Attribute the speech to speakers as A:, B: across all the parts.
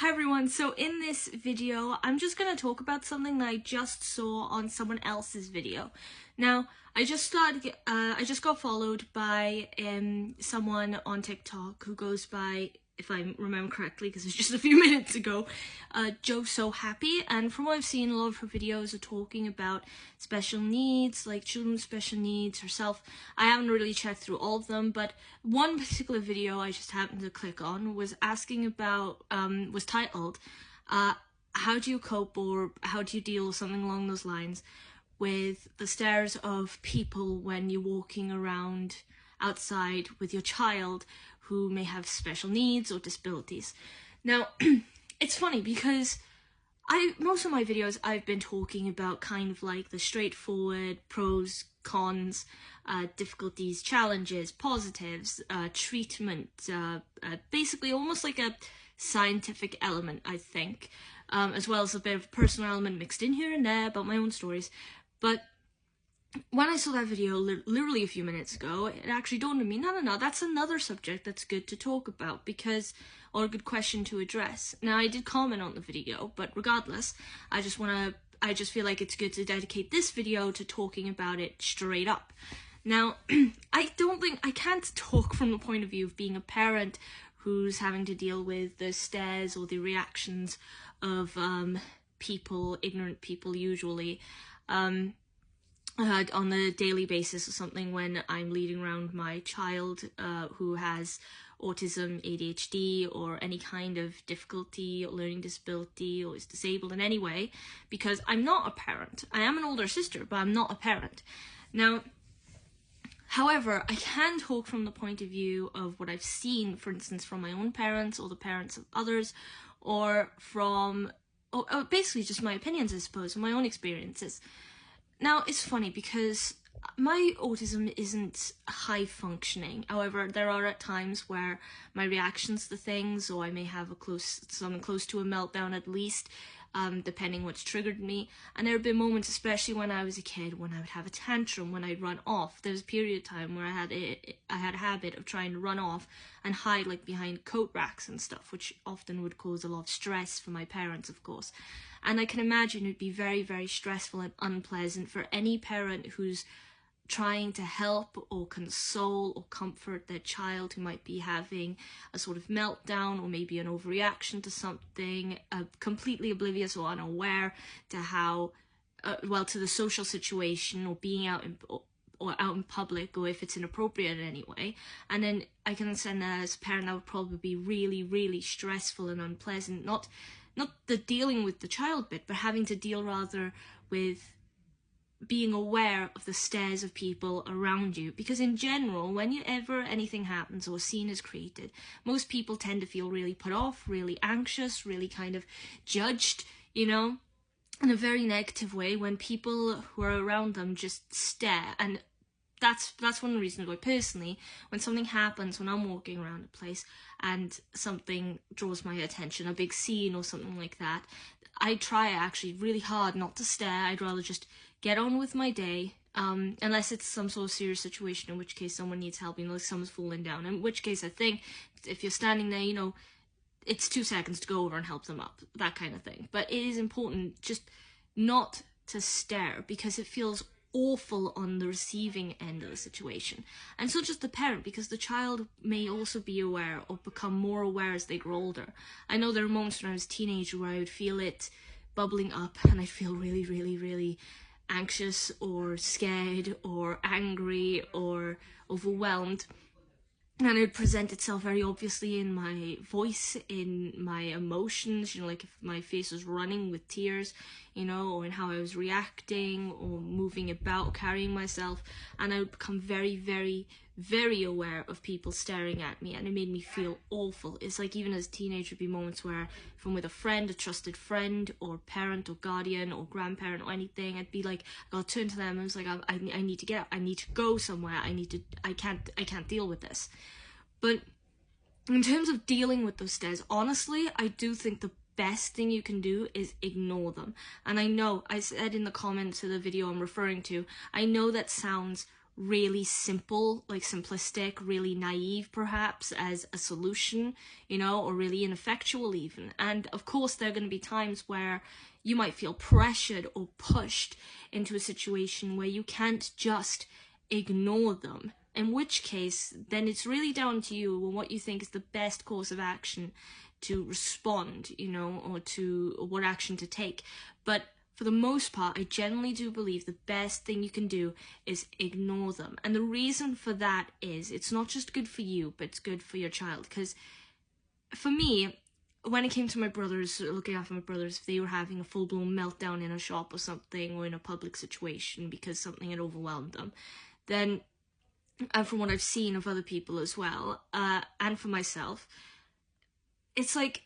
A: Hi everyone, so in this video I'm just going to talk about something that I just saw on someone else's video. Now, I just got followed by someone on TikTok who goes by, if I remember correctly because it's just a few minutes ago, Joe So Happy, and from what I've seen, a lot of her videos are talking about special needs, like children with special needs, herself. I haven't really checked through all of them, but one particular video I just happened to click on was asking about, was titled, how do you cope or how do you deal with something along those lines with the stares of people when you're walking around outside with your child who may have special needs or disabilities. Now, it's funny because most of my videos I've been talking about kind of like the straightforward pros, cons, difficulties, challenges, positives, treatment, basically almost like a scientific element, I think, as well as a bit of personal element mixed in here and there about my own stories. But when I saw that video literally a few minutes ago, it actually dawned on me, no, that's another subject that's good to talk about, because, or a good question to address. Now, I did comment on the video, but regardless, I just feel like it's good to dedicate this video to talking about it straight up. Now, I can't talk from the point of view of being a parent who's having to deal with the stares or the reactions of people, ignorant people usually, on a daily basis or something when I'm leading around my child who has autism, ADHD, or any kind of difficulty or learning disability or is disabled in any way, because I'm not a parent. I am an older sister, but I'm not a parent. Now, however, I can talk from the point of view of what I've seen, for instance, from my own parents or the parents of others, or from, or basically just my opinions, I suppose, and my own experiences. Now, it's funny because my autism isn't high functioning. However, there are at times where my reactions to things, or I may have something close to a meltdown at least, depending what's triggered me. And there have been moments, especially when I was a kid, when I would have a tantrum, when I'd run off. There was a period of time where I had a habit of trying to run off and hide like behind coat racks and stuff, which often would cause a lot of stress for my parents, of course. And I can imagine it'd be very, very stressful and unpleasant for any parent who's trying to help or console or comfort their child who might be having a sort of meltdown or maybe an overreaction to something, completely oblivious or unaware to how, to the social situation or being out in public, or if it's inappropriate in any way. And then I can understand that as a parent that would probably be really, really stressful and unpleasant, not the dealing with the child bit, but having to deal rather with being aware of the stares of people around you. Because in general, whenever anything happens or a scene is created, most people tend to feel really put off, really anxious, really kind of judged, you know, in a very negative way when people who are around them just stare. And that's one of the reasons why personally, when something happens, when I'm walking around a place and something draws my attention, a big scene or something like that, I try actually really hard not to stare. I'd rather just get on with my day, unless it's some sort of serious situation, in which case someone needs help, you know, like someone's falling down, in which case I think if you're standing there, you know, it's 2 seconds to go over and help them up, that kind of thing. But it is important just not to stare, because it feels awful on the receiving end of the situation. And so just the parent, because the child may also be aware or become more aware as they grow older. I know there are moments when I was a teenager where I would feel it bubbling up and I'd feel really, really, really anxious or scared or angry or overwhelmed. And it would present itself very obviously in my voice, in my emotions, you know, like if my face was running with tears, you know, or in how I was reacting or moving about, carrying myself. And I would become very, very, very aware of people staring at me, and it made me feel awful. It's like even as a teenager, there'd be moments where if I'm with a friend, a trusted friend or parent or guardian or grandparent or anything, I'd be like, I'll turn to them and I was like, I need to get up, I need to go somewhere, I can't deal with this. But in terms of dealing with those stares, honestly, I do think the best thing you can do is ignore them. And I know, I said in the comments to the video I'm referring to, I know that sounds really simple, like simplistic, really naive perhaps as a solution, you know, or really ineffectual even. And of course there are going to be times where you might feel pressured or pushed into a situation where you can't just ignore them, in which case then it's really down to you and what you think is the best course of action to respond, you know, or what action to take. But for the most part, I generally do believe the best thing you can do is ignore them. And the reason for that is it's not just good for you, but it's good for your child. Because for me, when it came to my brothers, looking after my brothers, if they were having a full-blown meltdown in a shop or something, or in a public situation because something had overwhelmed them, then, and from what I've seen of other people as well, and for myself, it's like,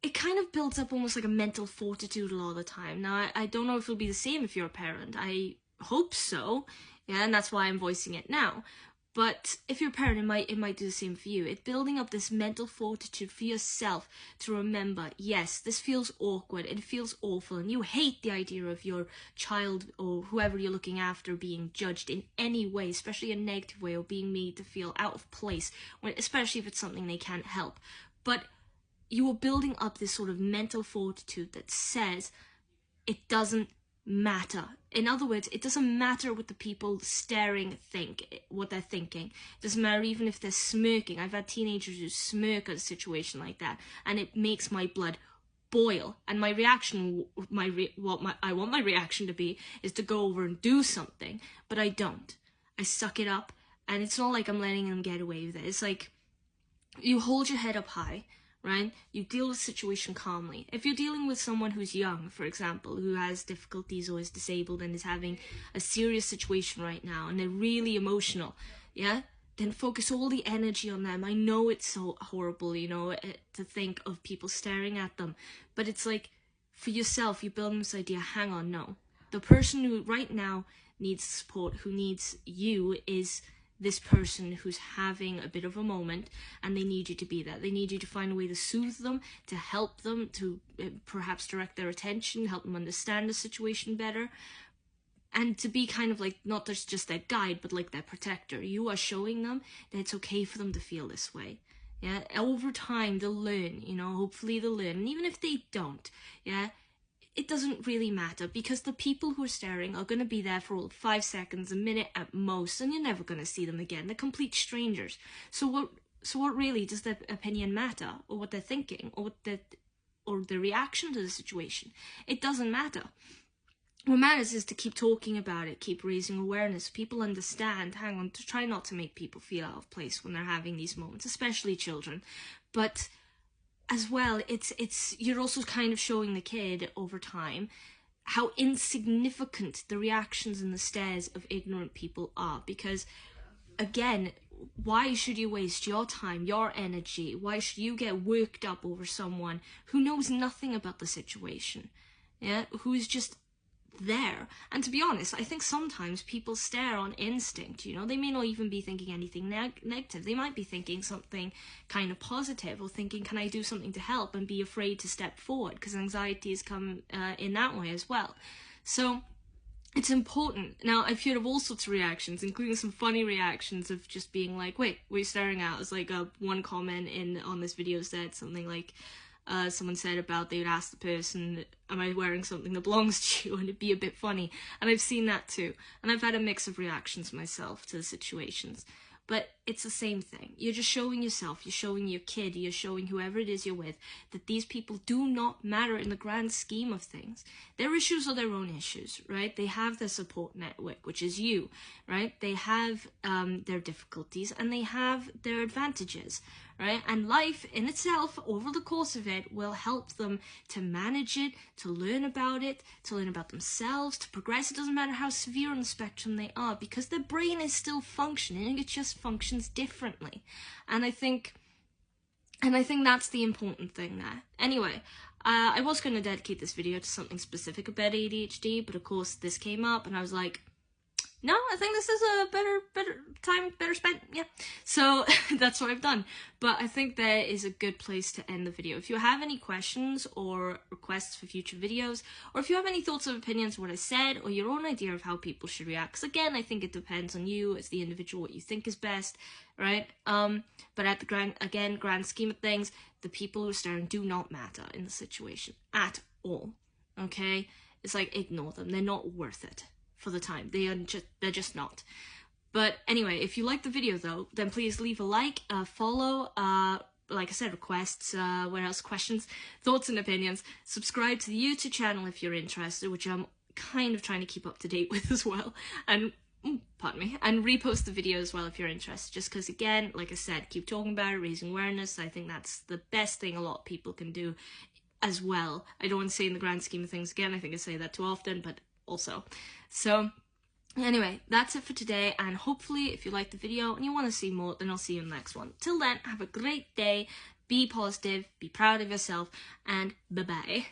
A: it kind of builds up almost like a mental fortitude a lot of the time. Now, I don't know if it'll be the same if you're a parent. I hope so, yeah, and that's why I'm voicing it now. But if you're a parent, it might do the same for you. It's building up this mental fortitude for yourself to remember, yes, this feels awkward, it feels awful, and you hate the idea of your child or whoever you're looking after being judged in any way, especially a negative way, or being made to feel out of place, especially if it's something they can't help. But you are building up this sort of mental fortitude that says it doesn't matter. In other words, it doesn't matter what the people staring think, what they're thinking. It doesn't matter even if they're smirking. I've had teenagers who smirk at a situation like that, and it makes my blood boil. And my reaction, I want my reaction to be, is to go over and do something, but I don't. I suck it up, and it's not like I'm letting them get away with it. It's like, you hold your head up high, right? You deal with the situation calmly. If you're dealing with someone who's young, for example, who has difficulties or is disabled and is having a serious situation right now and they're really emotional, yeah, then focus all the energy on them. I know it's so horrible, you know, to think of people staring at them, but it's like, for yourself, you build this idea, hang on, no. The person who right now needs support, who needs you, is this person who's having a bit of a moment, and they need you to be there. They need you to find a way to soothe them, to help them, to perhaps direct their attention, help them understand the situation better, and to be kind of like, not just their guide, but like their protector. You are showing them that it's okay for them to feel this way. Yeah, over time they'll learn, you know, hopefully they'll learn. And even if they don't, yeah, it doesn't really matter, because the people who are staring are going to be there for 5 seconds, a minute at most, and you're never going to see them again. They're complete strangers. So what really does their opinion matter, or what they're thinking, or their reaction to the situation? It doesn't matter. What matters is to keep talking about it, keep raising awareness. People understand, hang on, to try not to make people feel out of place when they're having these moments, especially children. But as well, you're also kind of showing the kid over time how insignificant the reactions and the stares of ignorant people are. Because, again, why should you waste your time, your energy? Why should you get worked up over someone who knows nothing about the situation? Yeah, who's just there? And to be honest, I think sometimes people stare on instinct, you know. They may not even be thinking anything negative. They might be thinking something kind of positive, or thinking, can I do something to help, and be afraid to step forward, because anxiety has come in that way as well. So it's important. Now, I've heard of all sorts of reactions, including some funny reactions of just being like, wait, what are you staring at? It's like one comment on this video said something like, someone said about, they would ask the person, am I wearing something that belongs to you? And it'd be a bit funny. And I've seen that too. And I've had a mix of reactions myself to the situations. But it's the same thing. You're just showing yourself, you're showing your kid, you're showing whoever it is you're with, that these people do not matter in the grand scheme of things. Their issues are their own issues, right? They have their support network, which is you, right? They have their difficulties, and they have their advantages, right? And life in itself, over the course of it, will help them to manage it, to learn about it, to learn about themselves, to progress. It doesn't matter how severe on the spectrum they are, because their brain is still functioning. It just functions differently. And I think that's the important thing there. Anyway, I was going to dedicate this video to something specific about ADHD, but of course this came up, and I was like, no, I think this is a better time, better spent, yeah. So that's what I've done. But I think that is a good place to end the video. If you have any questions or requests for future videos, or if you have any thoughts or opinions on what I said, or your own idea of how people should react, because again, I think it depends on you as the individual, what you think is best, right? But at the grand scheme of things, the people who are staring do not matter in the situation at all, okay? It's like, ignore them. They're not worth it for the time. They're just not. But anyway, if you like the video though, then please leave a like, follow, like I said, requests, what else, questions, thoughts and opinions. Subscribe to the YouTube channel if you're interested, which I'm kind of trying to keep up to date with as well. And pardon me, and repost the video as well if you're interested, just because again, like I said, keep talking about it, raising awareness. I think that's the best thing a lot of people can do as well. I don't want to say in the grand scheme of things again, I think I say that too often, but also. So anyway, that's it for today, and hopefully if you like the video and you want to see more, then I'll see you in the next one. Till then, have a great day, be positive, be proud of yourself, and bye-bye.